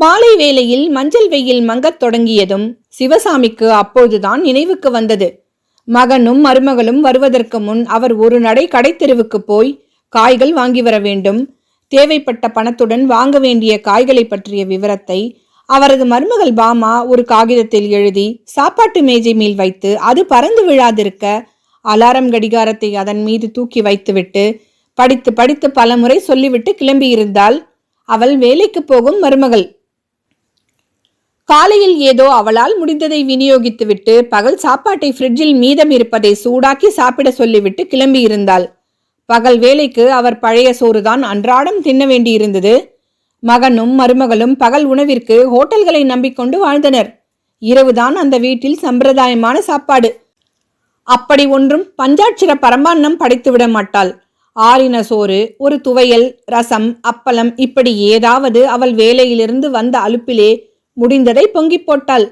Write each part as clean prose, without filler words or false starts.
மாலை வேளையில் மஞ்சள் வெயில் மங்கத் தொடங்கியதும் சிவசாமிக்கு அப்போதுதான் நினைவுக்கு வந்தது. மகனும் மருமகளும் வருவதற்கு முன் அவர் ஒரு நடை கடைத்தெருவுக்கு போய் காய்கள் வாங்கி வர வேண்டும். தேவைப்பட்ட பணத்துடன் வாங்க வேண்டிய காய்களை பற்றிய விவரத்தை அவரது மருமகள் பாமா ஒரு காகிதத்தில் எழுதி சாப்பாட்டு மேஜை மேல் வைத்து அது பறந்து விழாதிருக்க அலாரம் கடிகாரத்தை அதன் மீது தூக்கி வைத்துவிட்டு படித்து படித்து பலமுறை சொல்லிவிட்டு கிளம்பியிருந்தாள் அவள் வேலைக்கு போகும் மருமகள். காலையில் ஏதோ அவளால் முடிந்ததை விநியோகித்துவிட்டு பகல் சாப்பாட்டை ஃப்ரிட்ஜில் மீதம் இருப்பதை சூடாக்கி சாப்பிட சொல்லிவிட்டு கிளம்பியிருந்தாள். பகல் வேலைக்கு அவர் பழைய சோறுதான் அன்றாடம் தின்ன வேண்டியிருந்தது. மகனும் மருமகளும் பகல் உணவிற்கு ஹோட்டல்களை நம்பிக்கொண்டு வாழ்ந்தனர். இரவுதான் அந்த வீட்டில் சம்பிரதாயமான சாப்பாடு. அப்படி ஒன்றும் பஞ்சாட்சர பரமான்னம் படைத்துவிட மாட்டாள். ஆறின சோறு, ஒரு துவையல், ரசம், அப்பளம், இப்படி ஏதாவது அவள் வேலையிலிருந்து வந்த அலுப்பிலே முடிந்ததை பொங்கி போட்டாள்.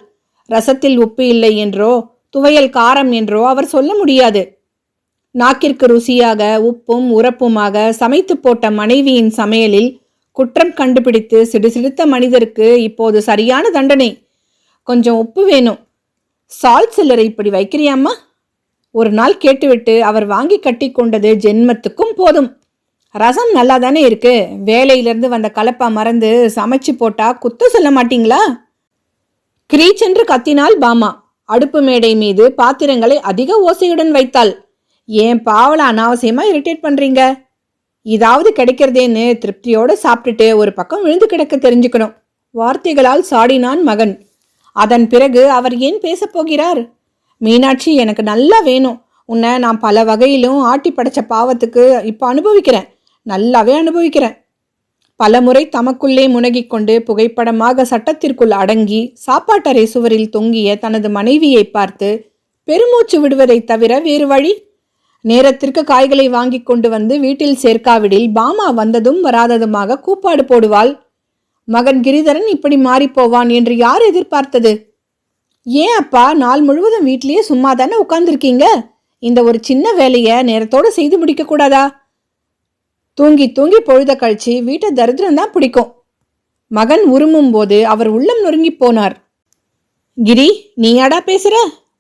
ரசத்தில் உப்பு இல்லை என்றோ துவையல் காரம் என்றோ அவர் சொல்ல முடியாது. நாக்கிற்கு ருசியாக உப்பும் உரப்புமாக சமைத்து போட்ட மனைவியின் சமையலில் குற்றம் கண்டுபிடித்து சிடுசிடுத்த மனிதருக்கு இப்போது சரியான தண்டனை. கொஞ்சம் உப்பு வேணும், சால்ட் சில்லரை இப்படி வைக்கிறியாம்மா? ஒரு நாள் கேட்டுவிட்டு அவர் வாங்கி கட்டி கொண்டது ஜென்மத்துக்கும் போதும். ரசம் நல்லா தானே இருக்கு, வேலையிலிருந்து வந்த கலப்பா மறந்து சமைச்சு போட்டா குத்த சொல்ல மாட்டீங்களா? கிரீச்சென்று கத்தினாள் பாமா. அடுப்பு மேடை மீது பாத்திரங்களை அதிக ஓசையுடன் வைத்தாள். ஏன் பாவல அனாவசியமா இரிட்டேட் பண்றீங்க? இதாவது கிடைக்கிறதேன்னு திருப்தியோட சாப்பிட்டுட்டு ஒரு பக்கம் விழுந்து கிடக்க தெரிஞ்சுக்கணும். வார்த்தைகளால் சாடினான் மகன். அதன் பிறகு அவர் ஏன் பேசப்போகிறார்? மீனாட்சி, எனக்கு நல்லா வேணும். உன்னை நான் பல வகையிலும் ஆட்டி படைச்ச பாவத்துக்கு இப்போ அனுபவிக்கிறேன், நல்லாவே அனுபவிக்கிறேன். பலமுறை தமக்குள்ளே முனகிக் கொண்டு புகைப்படமாக சட்டத்திற்குள் அடங்கி சாப்பாட்டறை சுவரில் தொங்கிய தனது மனைவியை பார்த்து பெருமூச்சு விடுவதை தவிர வேறு வழி? நேரத்திற்கு காய்களை வாங்கி கொண்டு வந்து வீட்டில் சேர்க்காவிடில் பாமா வந்ததும் வராததுமாக கூப்பாடு போடுவாள். மகன் கிரிதரன் இப்படி மாறிப்போவான் என்று யார் எதிர்பார்த்தது? ஏன் அப்பா, நாள் முழுவதும் வீட்லயே சும்மா தானே உட்கார்ந்துருக்கீங்க? இந்த ஒரு சின்ன வேலையை நேரத்தோடு செய்து முடிக்க கூடாதா? தூங்கி தூங்கி பொழுத கழிச்சு வீட்டை தரித்திரம் தான் பிடிக்கும். மகன் உருமும் போது அவர் உள்ளம் நொறுங்கி போனார். கிரி, நீயாடா பேசுற?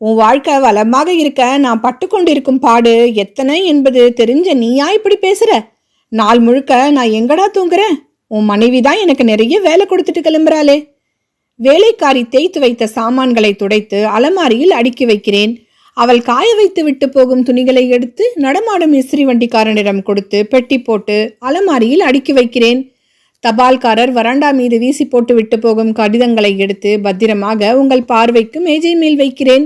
உன் வாழ்க்கை வளமாக இருக்க நான் பட்டுக்கொண்டிருக்கும் பாடு எத்தனை என்பது தெரிஞ்ச நீயா இப்படி பேசுற? நாள் முழுக்க நான் எங்கடா தூங்குறேன்? உன் மனைவிதான் எனக்கு நிறைய வேலை கொடுத்துட்டு கிளம்புறாளே. வேலைக்காரி தேய்த்து வைத்த சாமான்களை துடைத்து அலமாரியில் அடுக்கி வைக்கிறேன். அவள் காய வைத்து விட்டு போகும் துணிகளை எடுத்து நடமாடும் இஸ்திரி வண்டிக்காரனிடம் கொடுத்து பெட்டி போட்டு அலமாரியில் அடுக்கி வைக்கிறேன். தபால்காரர் வராண்டா மீது வீசி போட்டு விட்டு போகும் கடிதங்களை எடுத்து பத்திரமாக உங்கள் பார்வைக்கு மேஜை மேல் வைக்கிறேன்.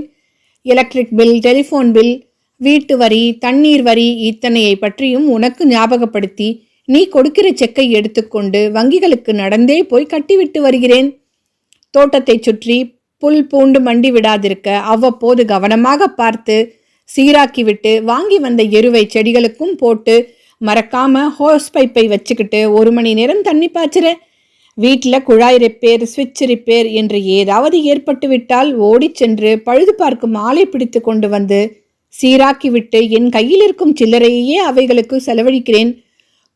எலக்ட்ரிக் பில், டெலிஃபோன் பில், வீட்டு வரி, தண்ணீர் வரி இத்தனையை பற்றியும் உனக்கு ஞாபகப்படுத்தி நீ கொடுக்கிற செக்கை எடுத்துக்கொண்டு வங்கிகளுக்கு நடந்தே போய் கட்டிவிட்டு வருகிறேன். தோட்டத்தை சுற்றி புல் பூண்டு மண்டி விடாதிருக்க அவ்வப்போது கவனமாக பார்த்து சீராக்கிவிட்டு வாங்கி வந்த எருவை செடிகளுக்கும் போட்டு மறக்காம ஹோஸ் பைப்பை வச்சுக்கிட்டு 1 மணி நேரம் தண்ணி பாய்ச்சுற. வீட்டில் குழாய் ரிப்பேர், சுவிட்ச் ரிப்பேர் என்று ஏதாவது ஏற்பட்டு விட்டால் ஓடிச் சென்று பழுது பார்க்கும் ஆளை பிடித்து கொண்டு வந்து சீராக்கிவிட்டு என் கையில் இருக்கும் சில்லறையே அவைகளுக்கு செலவழிக்கிறேன்.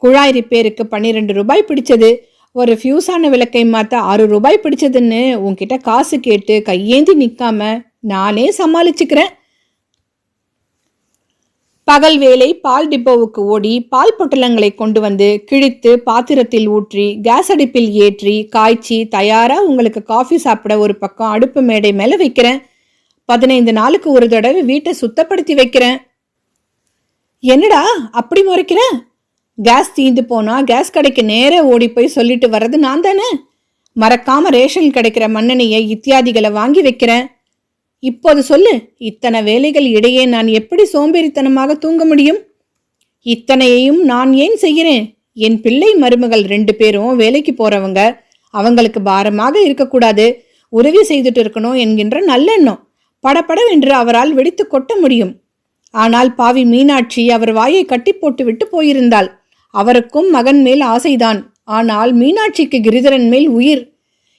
குழாய் ரிப்பேருக்கு 12 ரூபாய் பிடிச்சது. ஒரு ஃபியூஸான விளக்கை மாற்ற 6 ரூபாய் பிடிச்சதுன்னு உன்கிட்ட காசு கேட்டு கையேந்தி நிற்காம நானே சமாளிச்சுக்கிறேன். பகல் வேலை பால் டிப்போவுக்கு ஓடி பால் பொட்டலங்களை கொண்டு வந்து கிழித்து பாத்திரத்தில் ஊற்றி கேஸ் அடுப்பில் ஏற்றி காய்ச்சி தயாரா உங்களுக்கு காஃபி சாப்பிட ஒரு பக்கம் அடுப்பு மேடை மேல வைக்கிறேன். 15 நாளுக்கு ஒரு தடவை வீட்டை சுத்தப்படுத்தி வைக்கிறேன். என்னடா அப்படி முறைக்கிற? கேஸ் தீந்து போனா கேஸ் கடைக்கு நேர ஓடி போய் சொல்லிட்டு வர்றது நான் தானே. மறக்காம ரேஷன் கிடைக்கிற மண்ணெண்ணெயை இத்தியாதிகளை வாங்கி வைக்கிறேன். இப்போது சொல்லு, இத்தனை வேலைகள் இடையே நான் எப்படி சோம்பேறித்தனமாக தூங்க முடியும்? இத்தனையையும் நான் ஏன் செய்கிறேன்? என் பிள்ளை மருமகள் 2 பேரும் வேலைக்கு போறவங்க, அவங்களுக்கு பாரமாக இருக்கக்கூடாது, உதவி செய்துட்டு இருக்கணும் என்கின்ற நல்லெண்ணம் படபடவென்று அவரால் வெடித்து கொட்ட முடியும். ஆனால் பாவி மீனாட்சி அவர் வாயை கட்டி போட்டு விட்டு போயிருந்தாள். அவருக்கும் மகன் மேல் ஆசைதான். ஆனால் மீனாட்சிக்கு கிரிதரன் மேல் உயிர்.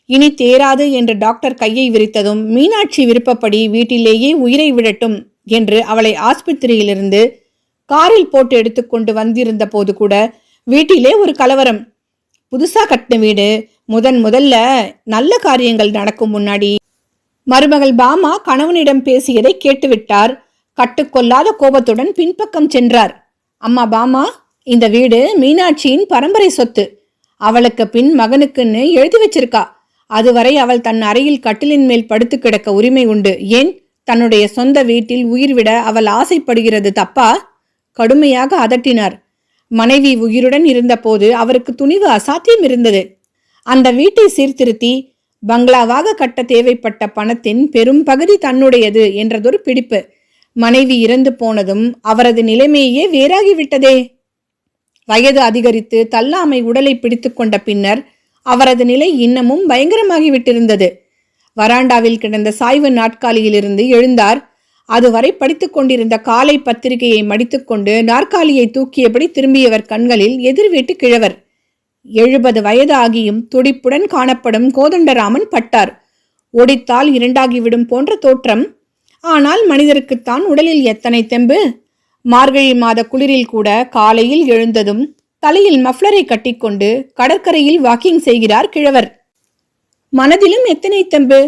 இனி தேராது என்று டாக்டர் கையை விரித்ததும் மீனாட்சி விருப்பப்படி வீட்டிலேயே உயிரை விடட்டும் என்று அவளை ஆஸ்பத்திரியிலிருந்து காரில் போட்டு எடுத்துக்கொண்டு வந்திருந்த போது கூட வீட்டிலே ஒரு கலவரம். புதுசா கட்டின வீடு, முதல்ல நல்ல காரியங்கள் நடக்கும் முன்னாடி மருமகள் பாமா கணவனிடம் பேசியதை கேட்டுவிட்டார். கட்டுக்கொள்ளாத கோபத்துடன் பின்பக்கம் சென்றார். அம்மா பாமா, இந்த வீடு மீனாட்சியின் பரம்பரை சொத்து. அவளுக்கு பின் மகனுக்குன்னு எழுதி வச்சிருக்கா. அதுவரை அவள் தன் அறையில் கட்டிலின் மேல் படுத்து கிடக்க உரிமை உண்டு. ஏன் தன்னுடைய சொந்த வீட்டில் உயிர் விட அவள் ஆசைப்படுகிறது தப்பா? கடுமையாக அதட்டினார். மனைவி உயிருடன் இருந்தபோது அவருக்கு துணிவு அசாத்தியம் இருந்தது. அந்த வீட்டை சீர்திருத்தி பங்களாவாக கட்ட தேவைப்பட்ட பணத்தின் பெரும் பகுதி தன்னுடையது என்றதொரு பிடிப்பு. மனைவி இறந்து போனதும் அவரது நிலைமையே வேறாகிவிட்டதே. வயது அதிகரித்து தள்ளாமை உடலை பிடித்து கொண்ட பின்னர் அவரது நிலை இன்னமும் பயங்கரமாகிவிட்டிருந்தது. வராண்டாவில் கிடந்த சாய்வு நாற்காலியிலிருந்து எழுந்தார். அதுவரை படித்துக் கொண்டிருந்த காலை பத்திரிகையை மடித்துக்கொண்டு நாற்காலியை தூக்கியபடி திரும்பியவர் கண்களில் எதிர் வீட்டு கிழவர். 70 வயது ஆகியும் துடிப்புடன் காணப்படும் கோதண்டராமன் பட்டார். ஒடித்தால் இரண்டாகிவிடும் போன்ற தோற்றம். ஆனால் மனிதருக்குத்தான் உடலில் எத்தனை தெம்பு! மார்கழி மாத குளிரில் கூட காலையில் எழுந்ததும் தலையில் மஃப்ளரை கட்டிக்கொண்டு கடற்கரையில் வாக்கிங் செய்கிறார் கிழவர். மனதிலும் எத்தனை தெம்பு!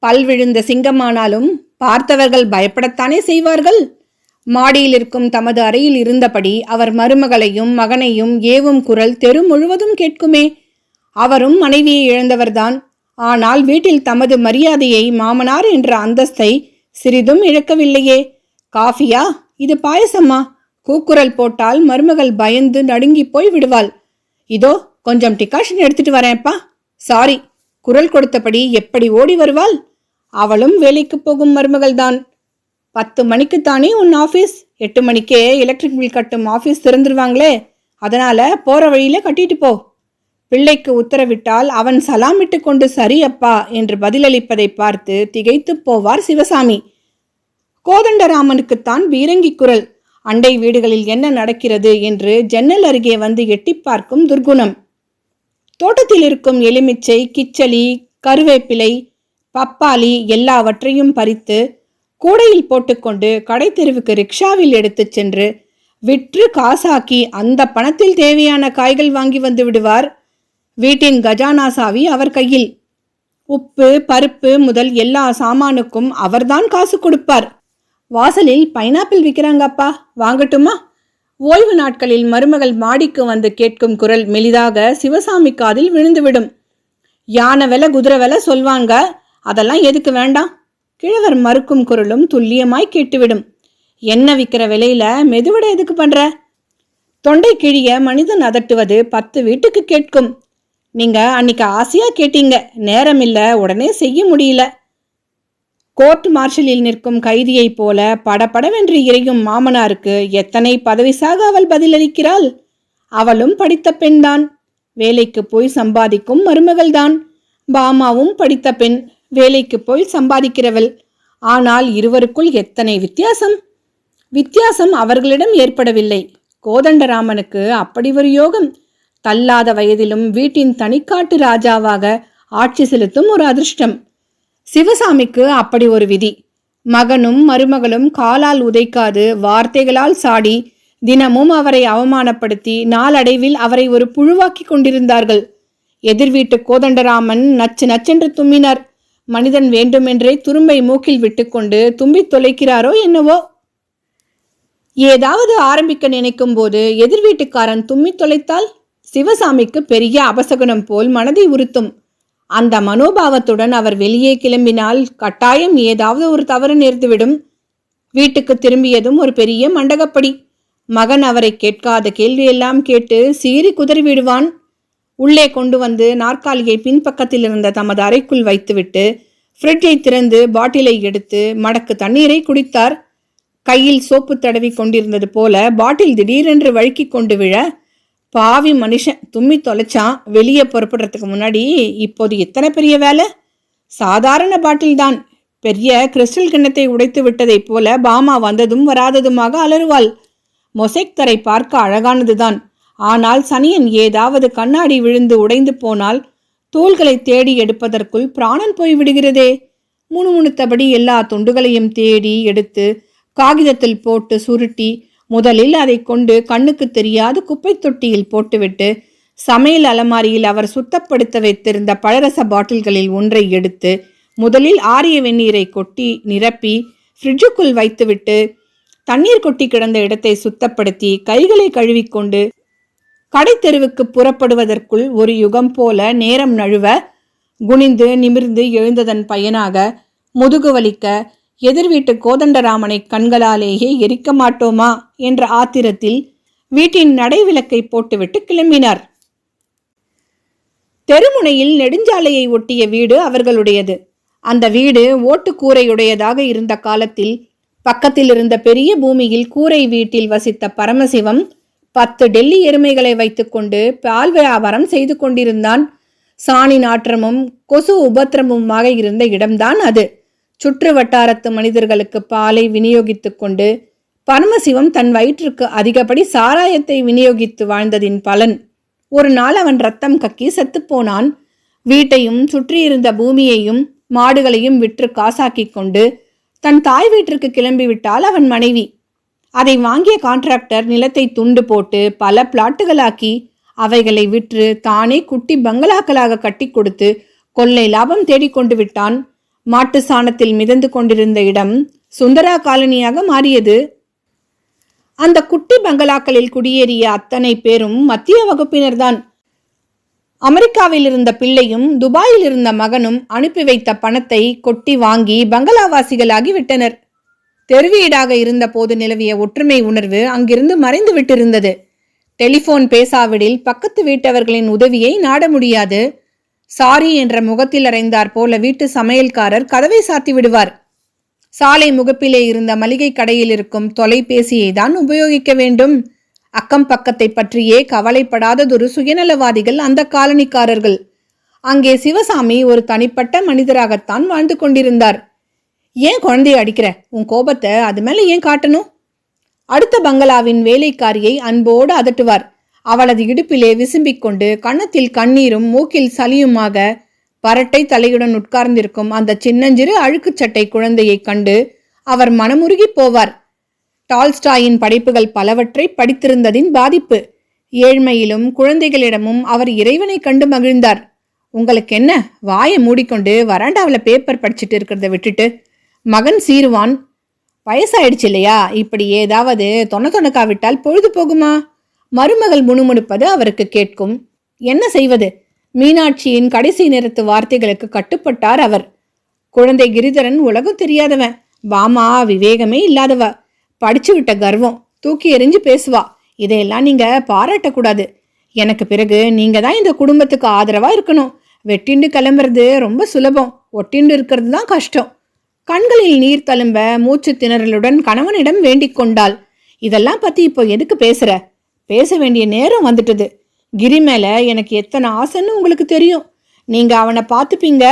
பல் விழுந்த சிங்கமானாலும் பார்த்தவர்கள் பயப்படத்தானே செய்வார்கள். மாடியில் இருக்கும் தமது அறையில் இருந்தபடி அவர் மருமகளையும் மகனையும் ஏவும் குரல் தெரு முழுவதும் கேட்குமே. அவரும் மனைவியை இழந்தவர்தான். ஆனால் வீட்டில் தமது மரியாதையை, மாமனார் என்ற அந்தஸ்தை சிறிதும் இழக்கவில்லையே. காஃபியா? இது பாயசம்மா? கூக்குரல் போட்டால் மருமகள் பயந்து நடுங்கி போய் விடுவாள். இதோ கொஞ்சம் டிகாஷன் எடுத்துட்டு வரேன்ப்பா. சாரி. குரல் கொடுத்தபடி எப்படி ஓடி வருவாள்? அவளும் வேலைக்கு போகும் மருமகள்தான். 10 மணிக்குத்தானே உன் ஆஃபீஸ்? 8 மணிக்கே எலக்ட்ரிக் பில் கட்டும் ஆஃபீஸ் திறந்துருவாங்களே, அதனால போற வழியில கட்டிட்டு போ. பிள்ளைக்கு உத்தரவிட்டால் அவன் சலாமிட்டு கொண்டு சரி அப்பா என்று பதிலளிப்பதை பார்த்து திகைத்து போவார் சிவசாமி. கோதண்டராமனுக்குத்தான் பீரங்கி குரல். அண்டை வீடுகளில் என்ன நடக்கிறது என்று ஜன்னல் அருகே வந்து எட்டி பார்க்கும் துர்குணம். தோட்டத்தில் இருக்கும் எலுமிச்சை, கிச்சலி, கருவேப்பிலை, பப்பாளி எல்லாவற்றையும் பறித்து கூடையில் போட்டுக்கொண்டு கடை தெருவுக்கு ரிக்ஷாவில் எடுத்துச் சென்று விற்று காசாக்கி அந்த பணத்தில் தேவையான காய்கள் வாங்கி வந்து விடுவார். வீட்டின் கஜானா சாவி அவர் கையில். உப்பு, பருப்பு முதல் எல்லா சாமானுக்கும் அவர்தான் காசு கொடுப்பார். வாசலில் பைனாப்பிள் விற்கிறாங்கப்பா, வாங்கட்டுமா? ஓய்வு நாட்களில் மருமகள் மாடிக்கு வந்து கேட்கும் குரல் மெலிதாக சிவசாமி காதில் விழுந்துவிடும். யானை விலை குதிரை விலை சொல்வாங்க, அதெல்லாம் எதுக்கு வேண்டாம். கிழவர் மறுக்கும் குரலும் துல்லியமாய் கேட்டுவிடும். என்ன விற்கிற விலையில மெதுவடை எதுக்கு பண்ற? தொண்டை கிழிய மனிதன் அதட்டுவது 10 வீட்டுக்கு கேட்கும். நீங்க அன்னைக்கு ஆசையா கேட்டீங்க, நேரம் இல்ல, உடனே செய்ய முடியல. கோர்ட் மார்ஷலில் நிற்கும் கைதியை போல படபடவென்று இறையும் மாமனாருக்கு எத்தனை பதவிசாக அவள் பதிலளிக்கிறாள். அவளும் படித்த பெண்தான், வேலைக்கு போய் சம்பாதிக்கும் மருமகள்தான். பாமாவும் படித்த பெண், வேலைக்கு போய் சம்பாதிக்கிறவள். ஆனால் இருவருக்குள் எத்தனை வித்தியாசம்! வித்தியாசம் அவர்களிடம் ஏற்படவில்லை. கோதண்டராமனுக்கு அப்படி ஒரு யோகம். தள்ளாத வயதிலும் வீட்டின் தனிக்காட்டு ராஜாவாக ஆட்சி செலுத்தும் ஒரு அதிர்ஷ்டம். சிவசாமிக்கு அப்படி ஒரு விதி. மகனும் மருமகளும் காலால் உதைக்காது வார்த்தைகளால் சாடி தினமும் அவரை அவமானப்படுத்தி நாளடைவில் அவரை ஒரு புழுவாக்கி கொண்டிருந்தார்கள். எதிர்வீட்டு கோதண்டராமன் நச்சு நச்சென்று தும்மினார். மனிதன் வேண்டுமென்றே துரும்பை மூக்கில் விட்டுக்கொண்டு தும்பி தொலைக்கிறாரோ என்னவோ. ஏதாவது ஆரம்பிக்க நினைக்கும் போது எதிர்வீட்டுக்காரன் தும்மி தொலைத்தால் சிவசாமிக்கு பெரிய அபசகுனம் போல் மனதை உறுத்தும். அந்த மனோபாவத்துடன் அவர் வெளியே கிளம்பினால் கட்டாயம் ஏதாவது ஒரு தவறு நேர்ந்துவிடும். வீட்டுக்கு திரும்பியதும் ஒரு பெரிய மண்டகப்படி. மகன் அவரை கேட்காத கேள்வியெல்லாம் கேட்டு சீறி குதறி விடுவான். உள்ளே கொண்டு வந்து நாற்காலியை பின்பக்கத்தில் இருந்த தமது அறைக்குள் வைத்துவிட்டு ஃப்ரிட்ஜை திறந்து பாட்டிலை எடுத்து மடக்கு தண்ணீரை குடித்தார். கையில் சோப்பு தடவி கொண்டிருந்தது போல பாட்டில் திடீரென்று வழுக்கி கொண்டு விழ, பாவி மனுஷன் தும்மி தொலைச்சான். வெளியே புறப்படுறதுக்கு முன்னாடி இப்போது எத்தனை பெரிய வேலை! சாதாரண பாட்டில் தான், பெரிய கிறிஸ்டல் கிண்ணத்தை உடைத்து விட்டதை போல பாமா வந்ததும் வராததுமாக அலறுவாள். மொசைக் தரை பார்க்க அழகானதுதான். ஆனால் சனியன் ஏதாவது கண்ணாடி விழுந்து உடைந்து போனால் தோள்களை தேடி எடுப்பதற்குள் பிராணன் போய்விடுகிறதே. முணுமுணுத்தபடி எல்லா துண்டுகளையும் தேடி எடுத்து காகிதத்தில் போட்டு சுருட்டி முதலில் அதை கொண்டு கண்ணுக்கு தெரியாத குப்பை தொட்டியில் போட்டுவிட்டு சமையல் அலமாரியில் அவர் சுத்தப்படுத்த வைத்திருந்த பழரச பாட்டில்களில் ஒன்றை எடுத்து முதலில் ஆரிய வெந்நீரை கொட்டி நிரப்பி ஃப்ரிட்ஜுக்குள் வைத்துவிட்டு தண்ணீர் கொட்டி கிடந்த இடத்தை சுத்தப்படுத்தி கைகளை கழுவிக்கொண்டு கடை தெருவுக்கு புறப்படுவதற்குள் ஒரு யுகம் போல நேரம் நழுவ குனிந்து நிமிர்ந்து எழுந்ததன் பயனாக முதுகு வலிக்க எதிர் வீட்டு கோதண்டராமனை கண்களாலேயே எரிக்க மாட்டோமா என்ற ஆத்திரத்தில் வீட்டின் நடைவிளக்கை போட்டுவிட்டு கிளம்பினார். தெருமுனையில் நெடுஞ்சாலையை ஒட்டிய வீடு அவர்களுடையது. அந்த வீடு ஓட்டுக்கூரையுடையதாக இருந்த காலத்தில் பக்கத்தில் இருந்த பெரிய பூமியில் கூரை வீட்டில் வசித்த பரமசிவம் 10 டெல்லி எருமைகளை வைத்துக்கொண்டு பால் வியாபாரம் செய்து கொண்டிருந்தான். சாணி நாற்றமும் கொசு உபத்திரமுமாக இருந்த இடம்தான் அது. சுற்று வட்டாரத்து மனிதர்களுக்கு பாலை விநியோகித்துக் கொண்டு பரமசிவம் தன் வயிற்றுக்கு அதிகப்படி சாராயத்தை விநியோகித்து வாழ்ந்ததின் பலன் ஒரு நாள் அவன் ரத்தம் கக்கி செத்துப்போனான். வீட்டையும் சுற்றியிருந்த பூமியையும் மாடுகளையும் விற்று காசாக்கி கொண்டு தன் தாய் வீட்டிற்கு கிளம்பிவிட்டாள் அவன் மனைவி. அதை வாங்கிய கான்ட்ராக்டர் நிலத்தை துண்டு போட்டு பல பிளாட்டுகளாக்கி அவைகளை விற்று தானே குட்டி பங்களாக்களாக கட்டி கொடுத்து கொள்ளை லாபம் தேடிக்கொண்டு விட்டான். மாட்டு சாணத்தில் மிதந்து கொண்டிருந்த இடம் சுந்தரா காலனியாக மாறியது. அந்த குட்டி பங்களாக்களில் குடியேறிய அத்தனை பேரும் மத்திய வகுப்பினர்தான். அமெரிக்காவில் இருந்த பிள்ளையும் துபாயில் இருந்த மகனும் அனுப்பி வைத்த பணத்தை கொட்டி வாங்கி பங்களாவாசிகளாகி விட்டனர். தெருவீடாக இருந்த போது நிலவிய ஒற்றுமை உணர்வு அங்கிருந்து மறைந்து விட்டிருந்தது. டெலிபோன் பேசாவிடில் பக்கத்து வீட்டவர்களின் உதவியை நாட முடியாது. சாரி என்ற முகத்தில் அறைந்தார் போல வீட்டு சமையல்காரர் கதவை சாத்தி விடுவார். சாலை முகப்பிலே இருந்த மளிகை கடையில் இருக்கும் தொலைபேசியை தான் உபயோகிக்க வேண்டும். அக்கம் பக்கத்தை பற்றியே கவலைப்படாததொரு சுயநலவாதிகள் அந்த காலனிக்காரர்கள். அங்கே சிவசாமி ஒரு தனிப்பட்ட மனிதராகத்தான் வாழ்ந்து கொண்டிருந்தார். ஏன் குழந்தைய அடிக்கிற? உன் கோபத்தை அது மேல ஏன் காட்டணும்? அடுத்த பங்களாவின் வேலைக்காரியை அன்போடு அதட்டுவார். அவளது இடுப்பிலே விசும்பிக் கொண்டு கன்னத்தில் கண்ணீரும் மூக்கில் சலியுமாக பரட்டை தலையுடன் உட்கார்ந்திருக்கும் அந்த சின்னஞ்சிறு அழுக்குச்சட்டை குழந்தையை கண்டு அவர் மனமுருகி போவார். டால்ஸ்டாயின் படைப்புகள் பலவற்றை படித்திருந்ததின் பாதிப்பு. ஏழ்மையிலும் குழந்தைகளிடமும் அவர் இறைவனை கண்டு மகிழ்ந்தார். உங்களுக்கு என்ன, வாயை மூடிக்கொண்டு வராண்டாவில் பேப்பர் படிச்சுட்டு இருக்கிறத விட்டுட்டு? மகன் சீருவான். வயசாயிடுச்சு இல்லையா, இப்படி ஏதாவது தொணக்காவிட்டால் பொழுது போகுமா? மருமகள் முணுமுணுப்பது அவருக்கு கேட்கும். என்ன செய்வது? மீனாட்சியின் கடைசி நேரத்து வார்த்தைகளுக்கு கட்டுப்பட்டார் அவர். குழந்தை கிரிதரன் உலகம் தெரியாதவன், பாமா விவேகமே இல்லாதவ, படிச்சு விட்ட கர்வம், தூக்கி எறிஞ்சு பேசுவா. இதையெல்லாம் நீங்க பாராட்டக்கூடாது. எனக்கு பிறகு நீங்க தான் இந்த குடும்பத்துக்கு ஆதரவா இருக்கணும். வெட்டிண்டு கிளம்புறது ரொம்ப சுலபம், ஒட்டிண்டு இருக்கிறது தான் கஷ்டம். கண்களில் நீர் தழும்ப மூச்சு திணறலுடன் கணவனிடம் வேண்டிக் கொண்டாள். இதெல்லாம் பத்தி இப்போ எதுக்கு பேசுற? பேச வேண்டிய நேரம் வந்துட்டது. கிரி மேல எனக்கு எத்தனை ஆசைன்னு உங்களுக்கு தெரியும். நீங்க அவனை பார்த்துப்பீங்க,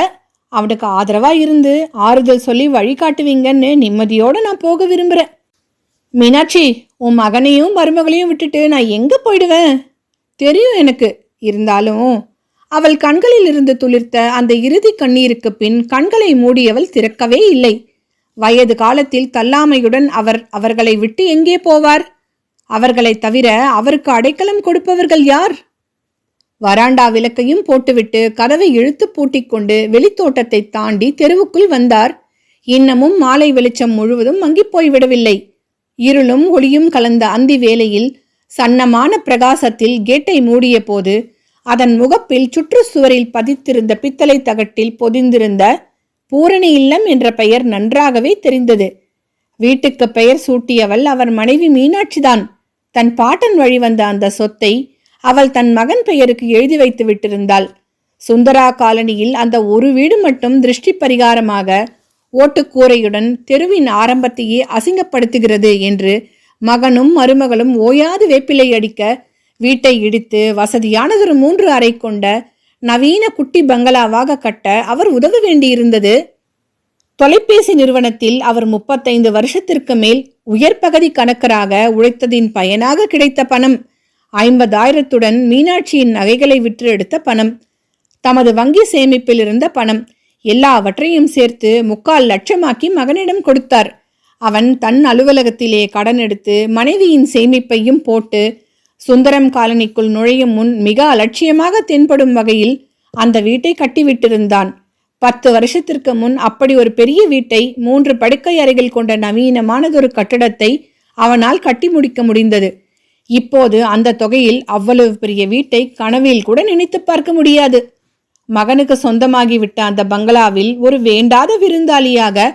அவனுக்கு ஆதரவா இருந்து ஆறுதல் சொல்லி வழிகாட்டுவீங்கன்னு நிம்மதியோட நான் போக விரும்புறேன். மீனாட்சி, உன் மகனையும் மருமகளையும் விட்டுட்டு நான் எங்க போயிடுவேன்? தெரியும் எனக்கு. இருந்தாலும் அவள் கண்களில் இருந்து துளிர்த்த அந்த இறுதி கண்ணீருக்கு பின் கண்களை மூடியவள் திறக்கவே இல்லை. வயது காலத்தில் தள்ளாமையுடன் அவர்களை விட்டு எங்கே போவார்? அவர்களை தவிர அவருக்கு அடைக்கலம் கொடுப்பவர்கள் யார்? வராண்டா விளக்கையும் போட்டுவிட்டு கதவை இழுத்து பூட்டிக்கொண்டு வெளித்தோட்டத்தை தாண்டி தெருவுக்குள் வந்தார். இன்னமும் மாலை வெளிச்சம் முழுவதும் மங்கி போய்விடவில்லை. இருளும் ஒளியும் கலந்த அந்தி வேளையில் சன்னமான பிரகாசத்தில் கேட்டை மூடிய போது அதன் முகப்பில் சுற்றுச்சுவரில் பதித்திருந்த பித்தளை தகட்டில் பொதிந்திருந்த பூரணி இல்லம் என்ற பெயர் நன்றாகவே தெரிந்தது. வீட்டுக்கு பெயர் சூட்டியவள் அவர் மனைவி மீனாட்சிதான். தன் பாட்டன் வழி வந்த அந்த சொத்தை அவள் தன் மகன் பெயருக்கு எழுதி வைத்து விட்டிருந்தாள். சுந்தரா காலனியில் அந்த ஒரு வீடு மட்டும் திருஷ்டி பரிகாரமாக ஓட்டுக்கூரையுடன் தெருவின் ஆரம்பத்தையே அசிங்கப்படுத்துகிறது என்று மகனும் மருமகளும் ஓயாது வேப்பிலை அடிக்க வீட்டை இடித்து வசதியானதொரு 3 அறை கொண்ட நவீன குட்டி பங்களாவாக கட்ட அவர் உதவ வேண்டியிருந்தது. தொலைபேசி நிறுவனத்தில் அவர் 35 வருஷத்திற்கு மேல் உயர் பகுதி கணக்கராக உழைத்ததின் பயனாக கிடைத்த பணம், 50,000 மீனாட்சியின் நகைகளை விற்று எடுத்த பணம், தமது வங்கி சேமிப்பில் இருந்த பணம், எல்லாவற்றையும் சேர்த்து 3/4 லட்சமாக்கி மகனிடம் கொடுத்தார். அவன் தன் அலுவலகத்திலே கடன் எடுத்து மனைவியின் சேமிப்பையும் போட்டு சுந்தரம் காலனிக்குள் நுழையும் முன் மிக அலட்சியமாக தென்படும் வகையில் அந்த வீட்டை கட்டிவிட்டிருந்தான். 10 வருஷத்திற்கு முன் அப்படி ஒரு பெரிய வீட்டை, 3 படுக்கை அறைகள் கொண்ட நவீனமானதொரு கட்டடத்தை அவனால் கட்டி முடிக்க முடிந்தது. இப்போது அந்த தொகையில் அவ்வளவு பெரிய வீட்டை கனவில் கூட நினைத்து பார்க்க முடியாது. மகனுக்கு சொந்தமாகிவிட்ட அந்த பங்களாவில் ஒரு வேண்டாத விருந்தாளியாக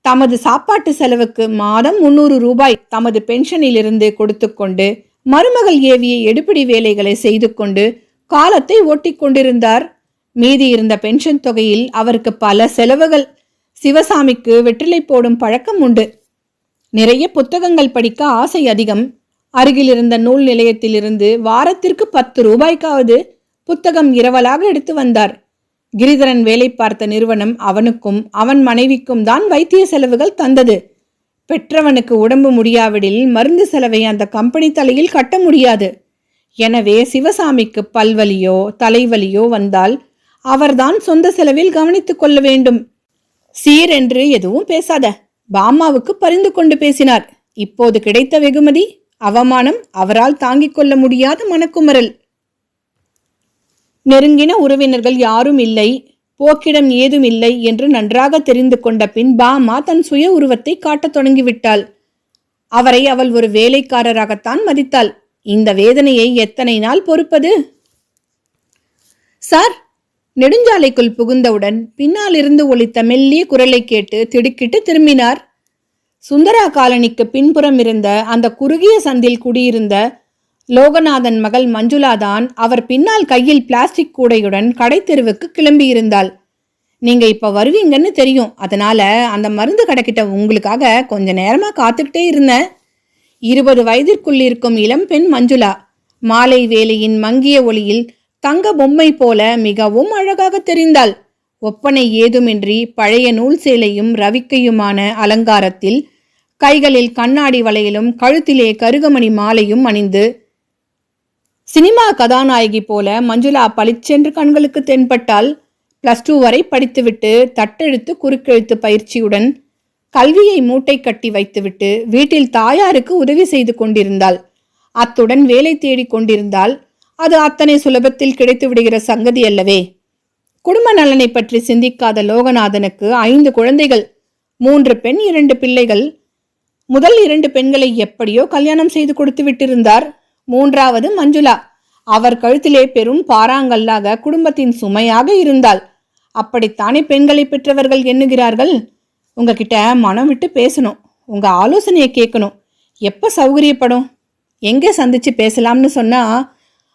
தமது சாப்பாட்டு செலவுக்கு மாதம் 300 ரூபாய் தமது பென்ஷனிலிருந்து கொடுத்து கொண்டு மருமகள் ஏவிய எடுபிடி வேலைகளை செய்து கொண்டு காலத்தை ஓட்டிக் கொண்டிருந்தார். மீதி இருந்த பென்ஷன் தொகையில் அவருக்கு பல செலவுகள். சிவசாமிக்கு வெற்றிலை போடும் பழக்கம் உண்டு. நிறைய புத்தகங்கள் படிக்க ஆசை அதிகம். அருகில் இருந்த நூல் நிலையத்திலிருந்து வாரத்திற்கு 10 ரூபாய்க்காவது புத்தகம் இரவலாக எடுத்து வந்தார். கிரிதரன் வேலை பார்த்த நிறுவனம் அவனுக்கும் அவன் மனைவிக்கும் தான் வைத்திய செலவுகள் தந்தது. பெற்றவனுக்கு உடம்பு முடியாவிடில் மருந்து செலவை அந்த கம்பெனி தலையில் கட்ட முடியாது. எனவே சிவசாமிக்கு பல்வலியோ தலைவலியோ வந்தால் அவர்தான் சொந்த செலவில் கவனித்துக் கொள்ள வேண்டும். சீர் என்று எதுவும் பேசாத, பாமாவுக்கு பரிந்து கொண்டு பேசினார். இப்போது கிடைத்த வெகுமதி அவமானம், அவரால் தாங்கிக் கொள்ள முடியாத மனக்குமரல். நெருங்கின உறவினர்கள் யாரும் இல்லை, போக்கிடம் ஏதும் இல்லை என்று நன்றாக தெரிந்து கொண்ட பின் பாமா தன் சுய உருவத்தை காட்டத் தொடங்கிவிட்டாள். அவரை அவள் ஒரு வேலைக்காரராகத்தான் மதித்தாள். இந்த வேதனையை எத்தனை நாள் பொறுப்பது? சார், நெடுஞ்சாலைக்குள் புகுந்தவுடன் பின்னால் இருந்து ஒலித்த மெல்லிய குரலை கேட்டு திடுக்கிட்டு திரும்பினார். சுந்தரா காலனிக்கு பின்புறம் இருந்த அந்த குறுகிய சந்தில் குடியிருந்த லோகநாதன் மகள் மஞ்சுளாதான் அவர் பின்னால் கையில் பிளாஸ்டிக் கூடையுடன் கடை தெருவுக்கு கிளம்பியிருந்தாள். நீங்க இப்ப வருவீங்கன்னு தெரியும், அதனால அந்த மருந்து கடைக்கிட்ட உங்களுக்காக கொஞ்ச நேரமா காத்துக்கிட்டே இருந்தேன். 20 வயதிற்குள் இருக்கும் இளம் பெண் மஞ்சுளா மாலை வேளையின் மங்கிய ஒளியில் தங்க பொம்மை போல மிகவும் அழகாக தெரிந்தாள். ஒப்பனை ஏதுமின்றி பழைய நூல் சேலையும் ரவிக்கையுமான அலங்காரத்தில் கைகளில் கண்ணாடி வளையலும் கழுத்திலே கருகமணி மாலையும் அணிந்து சினிமா கதாநாயகி போல மஞ்சுளா பளிச்சென்று கண்களுக்கு தென்பட்டால். +2 வரை படித்துவிட்டு தட்டெழுத்து குறுக்கெழுத்து பயிற்சியுடன் கல்வியை மூட்டை கட்டி வைத்துவிட்டு வீட்டில் தாயாருக்கு உதவி செய்து கொண்டிருந்தாள். அத்துடன் வேலை தேடிக் கொண்டிருந்தாள். அது அத்தனை சுலபத்தில் கிடைத்து விடுகிற சங்கதி அல்லவே. குடும்ப நலனை பற்றி சிந்திக்காத லோகநாதனுக்கு 5 குழந்தைகள், 3 பெண் 2 பிள்ளைகள். முதல் 2 பெண்களை எப்படியோ கல்யாணம் செய்து கொடுத்து விட்டிருந்தார். 3வது மஞ்சுளா. அவர் கழுத்திலே பெரும் பாறாங்கல்லாக குடும்பத்தின் சுமையாக இருந்தாள். அப்படித்தானே பெண்களை பெற்றவர்கள் எண்ணுகிறார்கள். உங்ககிட்ட மனம் விட்டு பேசணும், உங்க ஆலோசனையை கேட்கணும். எப்ப சௌகரியப்படும்? எங்கே சந்திச்சு பேசலாம்னு சொன்னா?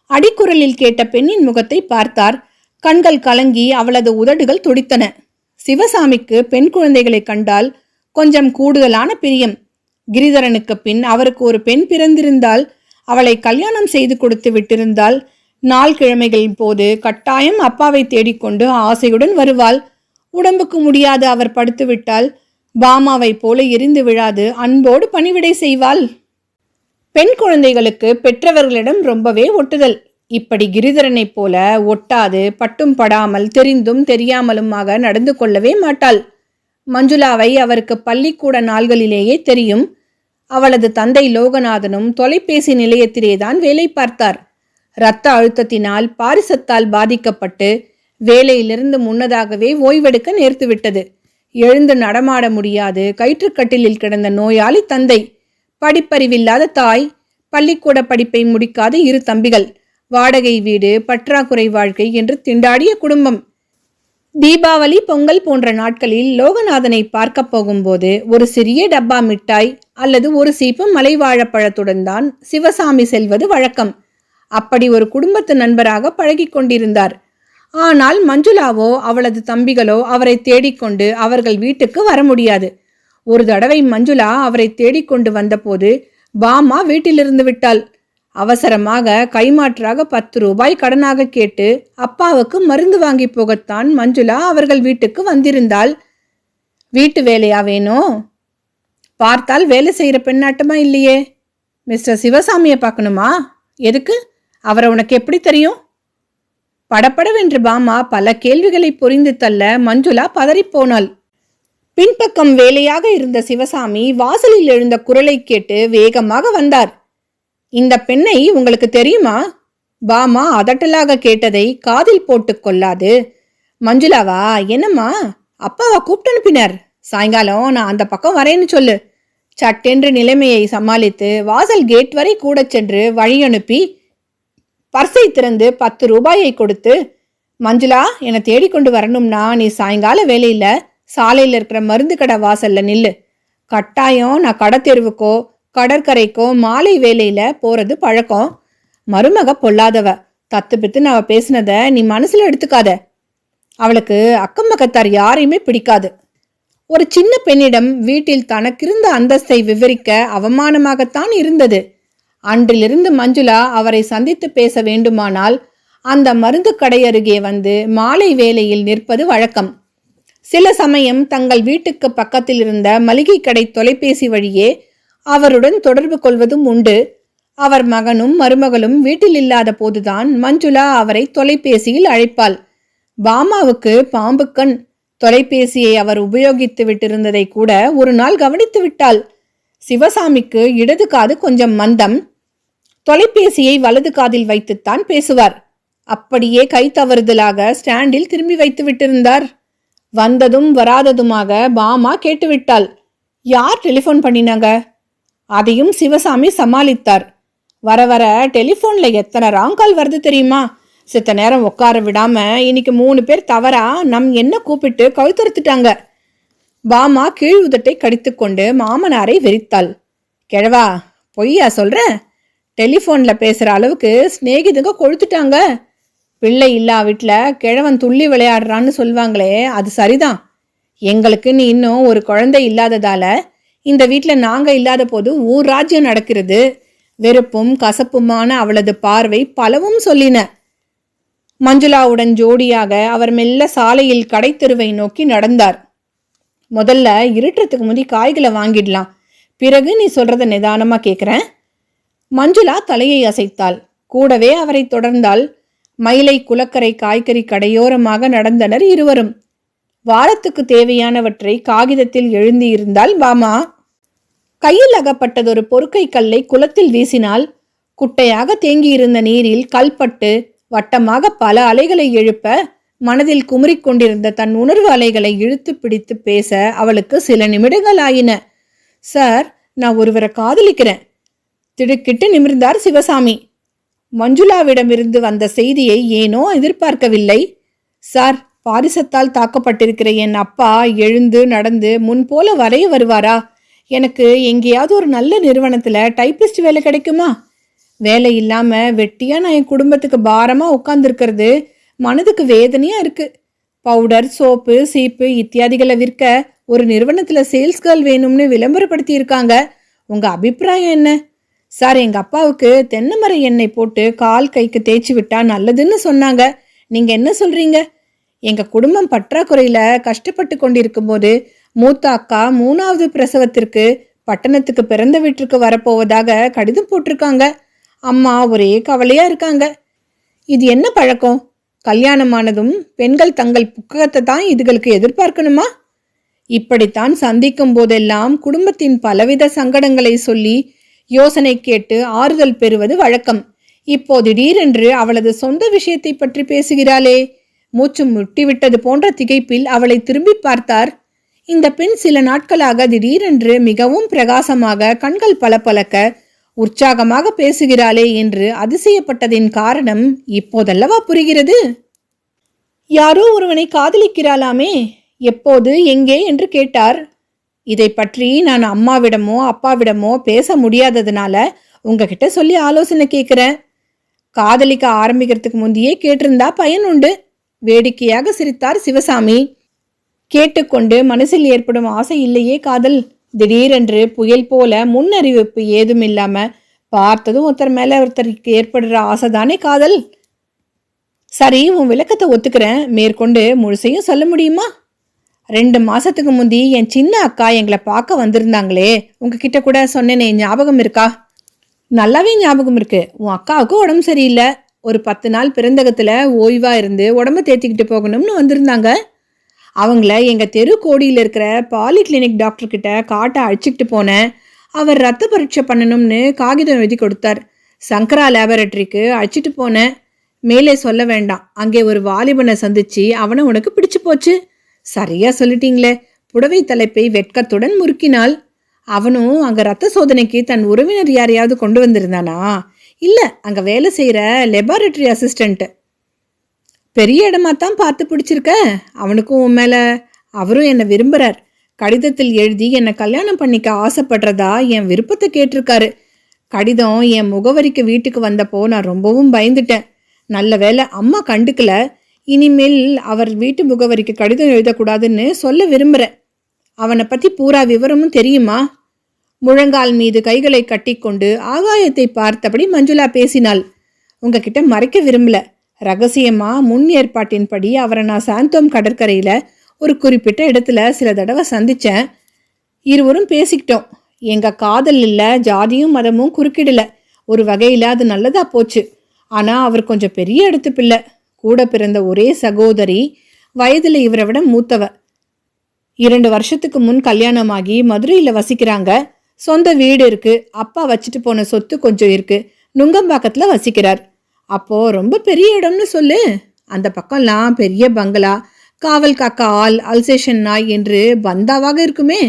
அடிக்குரலில் கேட்ட பெண்ணின் முகத்தை பார்த்தார். கண்கள் கலங்கி அவளது உதடுகள் துடித்தன. சிவசாமிக்கு பெண் குழந்தைகளை கண்டால் கொஞ்சம் கூடுதலான பிரியம். கிரிதரனுக்கு பின் அவருக்கு ஒரு பெண் பிறந்திருந்தால் அவளை கல்யாணம் செய்து கொடுத்து விட்டிருந்தால் நாள் கிழமைகளின் போது கட்டாயம் அப்பாவை தேடிக்கொண்டு ஆசையுடன் வருவாள். உடம்புக்கு முடியாது அவர் படுத்துவிட்டால் பாமாவை போல எரிந்து விழாது அன்போடு பணிவிடை செய்வாள். பெண் குழந்தைகளுக்கு பெற்றவர்களிடம் ரொம்பவே ஒட்டுதல். இப்படி கிரிதரனைப் போல ஒட்டாது பட்டும் படாமல் தெரிந்தும் தெரியாமலுமாக நடந்து கொள்ளவே மாட்டாள். மஞ்சுளாவை அவருக்கு பள்ளிக்கூட நாள்களிலேயே தெரியும். அவளது தந்தை லோகநாதனும் தொலைபேசி நிலையத்திலேதான் வேலை பார்த்தார். இரத்த அழுத்தத்தினால் பாரிசத்தால் பாதிக்கப்பட்டு வேலையிலிருந்து முன்னதாகவே ஓய்வெடுக்க நேர்த்துவிட்டது. எழுந்து நடமாட முடியாது கயிற்றுக்கட்டிலில் கிடந்த நோயாளி தந்தை, படிப்பறிவில்லாத தாய், பள்ளிக்கூட படிப்பை முடிக்காத 2 தம்பிகள், வாடகை வீடு, பற்றாக்குறை வாழ்க்கை என்று திண்டாடிய குடும்பம். தீபாவளி, பொங்கல் போன்ற நாட்களில் லோகநாதனை பார்க்க போகும்போது ஒரு சிறிய டப்பா மிட்டாய் அல்லது ஒரு சீப்பு மலைவாழைப்பழத்துடன் தான் சிவசாமி செல்வது வழக்கம். அப்படி ஒரு குடும்பத்து நண்பராக பழகி கொண்டிருந்தார். ஆனால் மஞ்சுளாவோ அவளது தம்பிகளோ அவரை தேடிக்கொண்டு அவர்கள் வீட்டுக்கு வர முடியாது. ஒரு தடவை மஞ்சுளா அவரை தேடிக்கொண்டு வந்தபோது பாமா வீட்டிலிருந்து விட்டாள். அவசரமாக கைமாற்றாக 10 ரூபாய் கடனாக கேட்டு அப்பாவுக்கு மருந்து வாங்கி போகத்தான் மஞ்சுளா அவர்கள் வீட்டுக்கு வந்திருந்தாள். வீட்டு வேலையா வேணும்? பார்த்தால் வேலை செய்யற பெண்ணாட்டமா இல்லையே. மிஸ்டர் சிவசாமியை பார்க்கணுமா? எதுக்கு? அவரை உனக்கு எப்படி தெரியும்? படப்படவென்று பாமா பல கேள்விகளை பொரிந்து தள்ள மஞ்சுளா பதறிப்போனாள். பின்பக்கம் வேலையாக இருந்த சிவசாமி வாசலில் எழுந்த குரலை கேட்டு வேகமாக வந்தார். இந்த பெண்ணை உங்களுக்கு தெரியுமா? பாமா அதட்டலாக கேட்டதை காதில் போட்டு கொள்ளாது. மஞ்சுளாவா? என்னம்மா, அப்பாவா கூப்பிட்டு அனுப்பினார்? சாயங்காலம் நான் அந்த பக்கம் வரேன்னு சொல்லு. சட்டென்று நிலைமையை சமாளித்து வாசல் கேட் வரை கூட சென்று வழி அனுப்பி பர்ஸை திறந்து 10 ரூபாயை கொடுத்து, மஞ்சுளா, என்னை தேடிக்கொண்டு வரணும்னா நீ சாயங்கால வேலையில சாலையில் இருக்கிற மருந்து கடை வாசல்ல நில்லு. கட்டாயம் நான் கடை தெருவுக்கோ கடற்கரைக்கோ மாலை வேலையில போறது பழக்கம். மருமக பொல்லாதவ, தத்து பித்துன்னு அவ பேசினத நீ மனசுல எடுத்துக்காத. அவளுக்கு அக்கம் பக்கத்தார் யாரையுமே பிடிக்காது. ஒரு சின்ன பெண்ணிடம் வீட்டில் தனக்கிருந்த அந்தஸ்தை விவரிக்க அவமானமாகத்தான் இருந்தது. அன்றிலிருந்து மஞ்சுளா அவரை சந்தித்து பேச வேண்டுமானால் அந்த மருந்து கடை அருகே வந்து மாலை வேளையில் நிற்பது வழக்கம். சில சமயம் தங்கள் வீட்டுக்கு பக்கத்தில் இருந்த மளிகை கடை தொலைபேசி வழியே அவருடன் தொடர்பு கொள்வதும் உண்டு. அவர் மகனும் மருமகளும் வீட்டில் இல்லாத போதுதான் மஞ்சுளா அவரை தொலைபேசியில் அழைப்பாள். பாமாவுக்கு பாம்புக்கண். தொலைபேசியை அவர் உபயோகித்து விட்டிருந்ததை கூட ஒரு நாள் கவனித்து விட்டாள். சிவசாமிக்கு இடது காது கொஞ்சம் மந்தம். தொலைபேசியை வலது காதில் வைத்துத்தான் பேசுவார். அப்படியே கை தவறுதலாக ஸ்டாண்டில் திரும்பி வைத்து விட்டிருந்தார். வந்ததும் வராததுமாக பாமா கேட்டுவிட்டாள். யார் டெலிஃபோன் பண்ணினாங்க? அதையும் சிவசாமி சமாளித்தார். வர வர டெலிஃபோன்ல எத்தனை ராங்கால் வருது தெரியுமா? சித்த நேரம் உட்கார விடாம இன்னைக்கு 3 பேர் தவறா நம் என்ன கூப்பிட்டு கழுத்தறுத்துட்டாங்க. பாமா கீழ் உதட்டை கடித்துக்கொண்டு மாமனாரை வெறித்தாள். கிழவா, பொய்யா சொல்ற? டெலிஃபோன்ல பேசுற அளவுக்கு சிநேகிதுங்க கொழுத்துட்டாங்க. பிள்ளை இல்லா வீட்டில் கிழவன் துள்ளி விளையாடுறான்னு சொல்லுவாங்களே, அது சரிதான். எங்களுக்குன்னு இன்னும் ஒரு குழந்தை இல்லாததால இந்த வீட்டில் நாங்க இல்லாத போது ஊர் ராஜ்யம் நடக்கிறது. வெறுப்பும் கசப்புமான அவளது பார்வை பலவும் சொல்லின. மஞ்சுளாவுடன் ஜோடியாக அவர் மெல்ல சாலையில் கடை தெருவை நோக்கி நடந்தார். முதல்ல இருட்டுறதுக்கு முந்தி காய்களை வாங்கிடலாம், பிறகு நீ சொல்றத நிதானமா கேட்குறேன். மஞ்சுளா தலையை அசைத்தாள். கூடவே அவரை தொடர்ந்தாள். மயிலை குளக்கரை காய்கறி கடையோரமாக நடந்தனர் இருவரும். வாரத்துக்கு தேவையானவற்றை காகிதத்தில் எழுந்தியிருந்தாள் பாமா. கையில் அகப்பட்டதொரு பொறுக்கை கல்லை குளத்தில் வீசினால் குட்டையாக தேங்கியிருந்த நீரில் கல்பட்டு வட்டமாக பல அலைகளை எழுப்ப மனதில் குமுறிக்கொண்டிருந்த தன் உணர்வு அலைகளை இழுத்து பிடித்து பேச அவளுக்கு சில நிமிடங்கள் ஆயின. சார், நான் ஒருவரை காதலிக்கிறேன். திடுக்கிட்டு நிமிர்ந்தார் சிவசாமி. மஞ்சுளாவிடமிருந்து வந்த செய்தியை ஏனோ எதிர்பார்க்கவில்லை. சார், பாரிசத்தால் தாக்கப்பட்டிருக்கிற என் அப்பா எழுந்து நடந்து முன்போல வரைய வருவாரா? எனக்கு எங்கேயாவது ஒரு நல்ல நிறுவனத்துல டைப்பிஸ்ட் வேலை கிடைக்குமா? வேலை இல்லாம வெட்டியா நான் என் குடும்பத்துக்கு பாரமா உட்கார்ந்துருக்கிறது மனதுக்கு வேதனையா இருக்கு. பவுடர், சோப்பு, சீப்பு இத்தியாதிகளை விற்க ஒரு நிறுவனத்துல சேல்ஸ் கேர்ள் வேணும்னு விளம்பரப்படுத்தி இருக்காங்க. உங்க அபிப்பிராயம் என்ன? சார், எங்க அப்பாவுக்கு தென்னைமர எண்ணெய் போட்டு கால் கைக்கு தேய்ச்சி விட்டா நல்லதுன்னு சொன்னாங்க. நீங்க என்ன சொல்றீங்க? எங்க குடும்பம் பற்றாக்குறையில கஷ்டப்பட்டு கொண்டிருக்கும் போது மூத்த அக்கா 3வது பிரசவத்திற்கு பட்டணத்துக்கு பிறந்த வீட்டுக்கு வரப்போவதாக கடிதம் போட்டிருக்காங்க. அம்மா ஒரே கவலையா இருக்காங்க. இது என்ன பழக்கம்? கல்யாணமானதும் பெண்கள் தங்கள் புக்ககத்தை தான் இதுகளுக்கு எதிர்பார்க்கணுமா? இப்படித்தான் சந்திக்கும் போதெல்லாம் குடும்பத்தின் பலவித சங்கடங்களை சொல்லி யோசனை கேட்டு ஆறுதல் பெறுவது வழக்கம். இப்போ திடீரென்று அவளது சொந்த விஷயத்தை பற்றி பேசுகிறாளே. மூச்சு முட்டிவிட்டது போன்ற திகைப்பில் அவளை திரும்பி பார்த்தார். இந்த பெண் சில நாட்களாக திடீரென்று மிகவும் பிரகாசமாக கண்கள் பளபளக்க உற்சாகமாக பேசுகிறாளே என்று அதிசயப்பட்டதின் காரணம் இப்போதல்லவா புரிகிறது. யாரோ ஒருவனை காதலிக்கிறாளாமே. எப்போது, எங்கே என்று கேட்டார். இதை பற்றி நான் அம்மாவிடமோ அப்பாவிடமோ பேச முடியாததுனால உங்ககிட்ட சொல்லி ஆலோசனை கேட்கிறேன். காதலிக்க ஆரம்பிக்கிறதுக்கு முந்தையே கேட்டிருந்தா பயன் உண்டு. வேடிக்கையாக சிரித்தார் சிவசாமி. கேட்டுக்கொண்டு மனசில் ஏற்படும் ஆசை இல்லையே காதல். திடீரென்று புயல் போல முன்னறிவிப்பு ஏதும் இல்லாம பார்த்ததும் ஒருத்தர் மேல ஒருத்தருக்கு ஏற்படுற ஆசைதானே காதல். சரி, உன் விளக்கத்தை ஒத்துக்கிறேன். மேற்கொண்டு முழுசையும் சொல்ல முடியுமா? 2 மாசத்துக்கு முந்தி என் சின்ன அக்கா எங்களை பார்க்க வந்திருந்தாங்களே, உங்ககிட்ட கூட சொன்னேனே, ஞாபகம் இருக்கா? நல்லாவே ஞாபகம் இருக்கு. உன் அக்காவுக்கு உடம்பு சரியில்லை. ஒரு 10 நாள் பிறந்தகத்துல ஓய்வா இருந்து உடம்பு தேத்திக்கிட்டு போகணும்னு வந்திருந்தாங்க. அவங்கள எங்க தெரு கோடியில் இருக்கிற பாலிகிளினிக் டாக்டர் கிட்ட காட்ட அழைச்சிக்கிட்டு போனேன். அவர் ரத்த பரீட்சை பண்ணணும்னு காகிதம் எழுதி கொடுத்தார். சங்கரா லேபரட்டரிக்கு அழைச்சிட்டு போனேன். மேலே சொல்ல வேண்டாம், அங்கே ஒரு வாலிபனை சந்திச்சு அவனை உனக்கு பிடிச்சு போச்சு. சரியா சொல்லிட்டீங்களே. புடவை தலைப்பை வெட்கத்துடன் முறுக்கினாள். அவனும் அங்க ரத்த சோதனைக்கு தன் உறவினர் யாரையாவது கொண்டு வந்திருந்தானா? இல்ல, அங்க வேலை செய்யற லெபார்டரி அசிஸ்டன்ட். பெரிய இடமா தான் பார்த்து பிடிச்சிருக்க. அவனுக்கும் உன் மேல அவரும் என்னை விரும்புறார். கடிதத்தில் எழுதி என்னை கல்யாணம் பண்ணிக்க ஆசைப்படுறதா என் விருப்பத்தை கேட்டிருக்காரு. கடிதம் என் முகவரிக்கு வீட்டுக்கு வந்தப்போ நான் ரொம்பவும் பயந்துட்டேன். நல்ல வேலை அம்மா கண்டுக்கல. இனிமேல் அவர் வீட்டு முகவரிக்கு கடிதம் எழுதக்கூடாதுன்னு சொல்ல விரும்புகிறேன். அவனை பற்றி பூரா விவரமும் தெரியுமா? முழங்கால் மீது கைகளை கட்டிக்கொண்டு ஆகாயத்தை பார்த்தபடி மஞ்சுளா பேசினாள். உங்ககிட்ட மறைக்க விரும்பல. ரகசியமா முன் ஏற்பாட்டின்படி அவரை நான் சாந்தோம் கடற்கரையில ஒரு குறிப்பிட்ட இடத்துல சில தடவை சந்திச்சேன். இருவரும் பேசிக்கிட்டோம். எங்க காதல் இல்ல, ஜாதியும் மதமும் குறுக்கிடல. ஒரு வகையில அது நல்லதா போச்சு. ஆனா அவர் கொஞ்சம் பெரிய இடத்து பிள்ளை. கூட பிறந்த ஒரே சகோதரி, வயதுல இவரை விட மூத்தவ. 2 வருஷத்துக்கு முன் கல்யாணமாகி மதுரையில வசிக்கிறாங்க. சொந்த வீடு இருக்கு. அப்பா வச்சுட்டு போன சொத்து கொஞ்சம் இருக்கு. நுங்கம்பாக்கத்துல வசிக்கிறார். அப்போ ரொம்ப பெரிய இடம்னு சொல்லு. அந்த பக்கம்லாம் பெரிய பங்களா, காவல் காக்கா ஆள், அல்சேஷன் நாய் என்று பந்தாவாக இருக்குமே.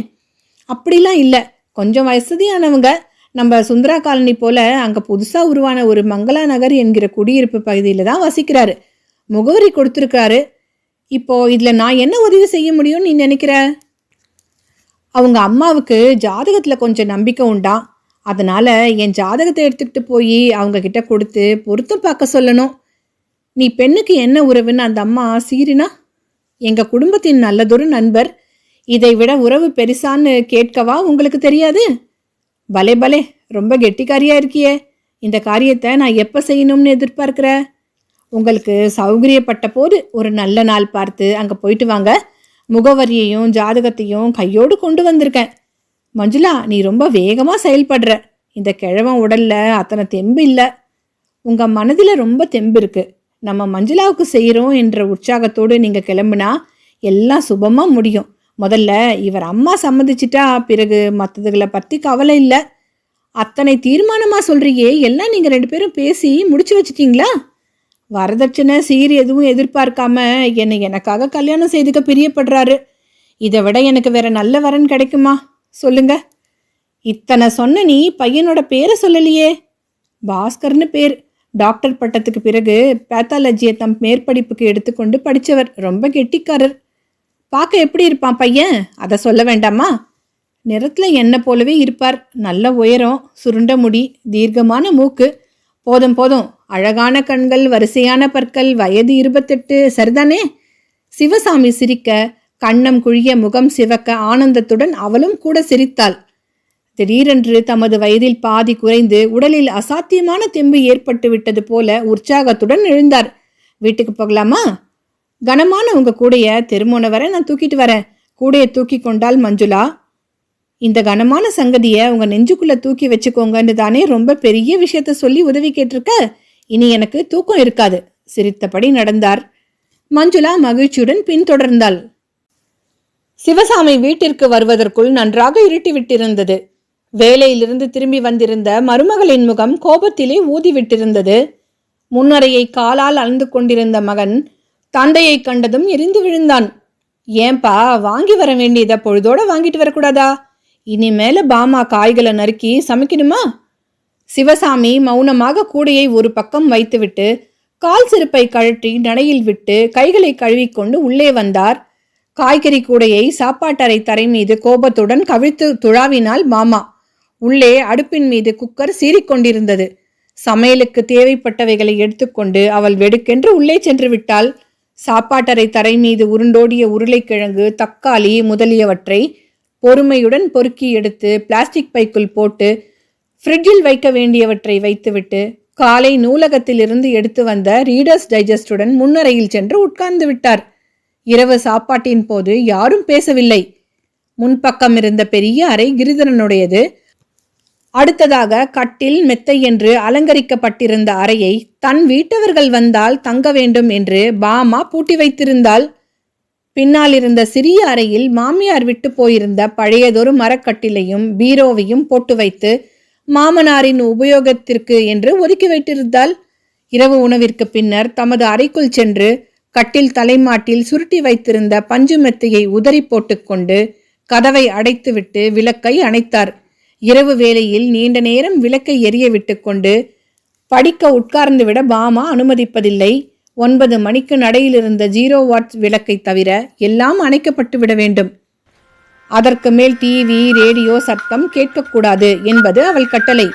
அப்படிலாம் இல்லை. கொஞ்சம் வசதியானவங்க. நம்ம சுந்தரா காலனி போல அங்க புதுசா உருவான ஒரு மங்களா நகர் என்கிற குடியிருப்பு பகுதியில தான் வசிக்கிறாரு. முகவரி கொடுத்துருக்காரு. இப்போ இதுல நான் என்ன உதவி செய்ய முடியும்னு நீ நினைக்கிற? அவங்க அம்மாவுக்கு ஜாதகத்துல கொஞ்சம் நம்பிக்கை உண்டாம். அதனால என் ஜாதகத்தை எடுத்துக்கிட்டு போய் அவங்க கிட்ட கொடுத்து பொருத்தம் பார்க்க சொல்லணும். நீ பெண்ணுக்கு என்ன உறவுன்னு அந்த அம்மா சீரினா? எங்க குடும்பத்தின் நல்லதொரு நண்பர். இதை விட உறவு பெருசான்னு கேட்கவா உங்களுக்கு தெரியாது? பலே பலே, ரொம்ப கெட்டிக்காரியா இருக்கியே. இந்த காரியத்தை நான் எப்போ செய்யணும்னு எதிர்பார்க்கிற? உங்களுக்கு சௌகரியப்பட்ட போது ஒரு நல்ல நாள் பார்த்து அங்கே போயிட்டு வாங்க. முகவரியையும் ஜாதகத்தையும் கையோடு கொண்டு வந்திருக்கேன். மஞ்சுளா, நீ ரொம்ப வேகமாக செயல்படுற. இந்த கிழவன் உடல்ல அத்தனை தெம்பு இல்லை. உங்கள் மனதில் ரொம்ப தெம்பு இருக்கு. நம்ம மஞ்சுளாவுக்கு செய்கிறோம் என்ற உற்சாகத்தோடு நீங்கள் கிளம்புனா எல்லாம் சுபமாக முடியும். முதல்ல இவர் அம்மா சம்மதிச்சிட்டா பிறகு மற்றதுகளை பற்றி கவலை இல்லை. அத்தனை தீர்மானமாக சொல்கிறியே, எல்லாம் நீங்கள் 2 பேரும் பேசி முடிச்சு வச்சிட்டீங்களா? வரதட்சணை சீர் எதுவும் எதிர்பார்க்காம என்னை எனக்காக கல்யாணம் செய்துக்க பிரியப்படுறாரு. இதை விட எனக்கு வேற நல்ல வரன் கிடைக்குமா சொல்லுங்க? இத்தனை சொன்ன நீ பையனோட பேரை சொல்லலையே. பாஸ்கர்னு பேர். டாக்டர் பட்டத்துக்கு பிறகு பேத்தாலஜியை தம் மேற்படிப்புக்கு எடுத்துக்கொண்டு படித்தவர். ரொம்ப கெட்டிக்காரர். பார்க்க எப்படி இருப்பான் பையன்? அதை சொல்ல வேண்டாமா? நிறத்தில் என்ன போலவே இருப்பார். நல்ல உயரம், சுருண்ட முடி, தீர்க்கமான மூக்கு. போதும் போதும், அழகான கண்கள், வரிசையான பற்கள், வயது 28. சரிதானே? சிவசாமி சிரிக்க, கண்ணம் குழிய முகம் சிவக்க ஆனந்தத்துடன் அவளும் கூட சிரித்தாள். திடீரென்று தமது வயதில் பாதி குறைந்து உடலில் அசாத்தியமான தெம்பு ஏற்பட்டு விட்டது போல உற்சாகத்துடன் எழுந்தார். வீட்டுக்கு போகலாமா? கனமான உங்க கூடைய தெருமுனை வரை நான் தூக்கிட்டு வரேன். கூடையை தூக்கி கொண்டாள் மஞ்சுளா. இந்த கனமான சங்கதியை உங்க நெஞ்சுக்குள்ள தூக்கி வச்சுக்கோங்கன்னு தானே ரொம்ப பெரிய விஷயத்த சொல்லி உதவி கேட்டிருக்க. இனி எனக்கு தூக்கம் இருக்காது. சிரித்தபடி நடந்தார். மஞ்சுளா மகிழ்ச்சியுடன் பின்தொடர்ந்தாள். சிவசாமி வீட்டிற்கு வருவதற்குள் நன்றாக இருட்டிவிட்டிருந்தது. வேலையிலிருந்து திரும்பி வந்திருந்த மருமகளின் முகம் கோபத்திலே ஊதிவிட்டிருந்தது. முன்னறையை காலால் அளந்து கொண்டிருந்த மகன் தந்தையை கண்டதும் எரிந்து விழுந்தான். ஏன்பா, வாங்கி வர வேண்டியதை பொழுதோட வாங்கிட்டு வரக்கூடாதா? இனிமேல பாமா காய்களை நறுக்கி சமைக்கணுமா? சிவசாமி மௌனமாக கூடையை ஒரு பக்கம் வைத்துவிட்டு கால் செருப்பை கழற்றி நடையில் விட்டு கைகளை கழுவிக்கொண்டு உள்ளே வந்தார். காய்கறி கூடையை சாப்பாட்டறை தரை மீது கோபத்துடன் கவிழ்த்து துழாவினாள் மாமா. உள்ளே அடுப்பின் மீது குக்கர் சீறிக்கொண்டிருந்தது. சமையலுக்கு தேவைப்பட்டவைகளை எடுத்துக்கொண்டு அவள் வெடுக்கென்று உள்ளே சென்று விட்டாள். சாப்பாட்டறை தரை மீது உருண்டோடிய உருளைக்கிழங்கு, தக்காளி முதலியவற்றை பொறுமையுடன் பொறுக்கி எடுத்து பிளாஸ்டிக் பைக்குள் போட்டு ஃப்ரிட்ஜில் வைக்க வேண்டியவற்றை வைத்துவிட்டு காலை நூலகத்திலிருந்து எடுத்து வந்த ரீடர்ஸ் டைஜஸ்டுடன் முன்னறையில் சென்று உட்கார்ந்து விட்டார். இரவு சாப்பாட்டின் போது யாரும் பேசவில்லை. முன்பக்கம் இருந்த பெரிய அறை கிரிதரனுடையது. அடுத்ததாக கட்டில், மெத்தை என்று அலங்கரிக்கப்பட்டிருந்த அறையை தன் வீட்டவர்கள் வந்தால் தங்க வேண்டும் என்று பாமா பூட்டி வைத்திருந்தாள். பின்னால் இருந்த சிறிய அறையில் மாமியார் விட்டு போயிருந்த பழையதொரு மரக்கட்டிலையும் பீரோவையும் போட்டு வைத்து மாமனாரின் உபயோகத்திற்கு என்று ஒதுக்கி வைத்திருந்தால் இரவு உணவிற்கு பின்னர் தமது அறைக்குள் சென்று கட்டில் தலைமாட்டில் சுருட்டி வைத்திருந்த பஞ்சு மெத்தையை உதறி போட்டுக்கொண்டு கதவை அடைத்துவிட்டு விளக்கை அணைத்தார். இரவு வேளையில் நீண்ட நேரம் விளக்கை எரிய விட்டு கொண்டு படிக்க உட்கார்ந்துவிட பாமா அனுமதிப்பதில்லை. 9 மணிக்கு நடையிலிருந்த 0 வாட்ஸ் விளக்கை தவிர எல்லாம் அணைக்கப்பட்டு விட வேண்டும். அதற்கு மேல் டிவி ரேடியோ சத்தம் கேட்கக்கூடாது என்பது அவள் கட்டளை.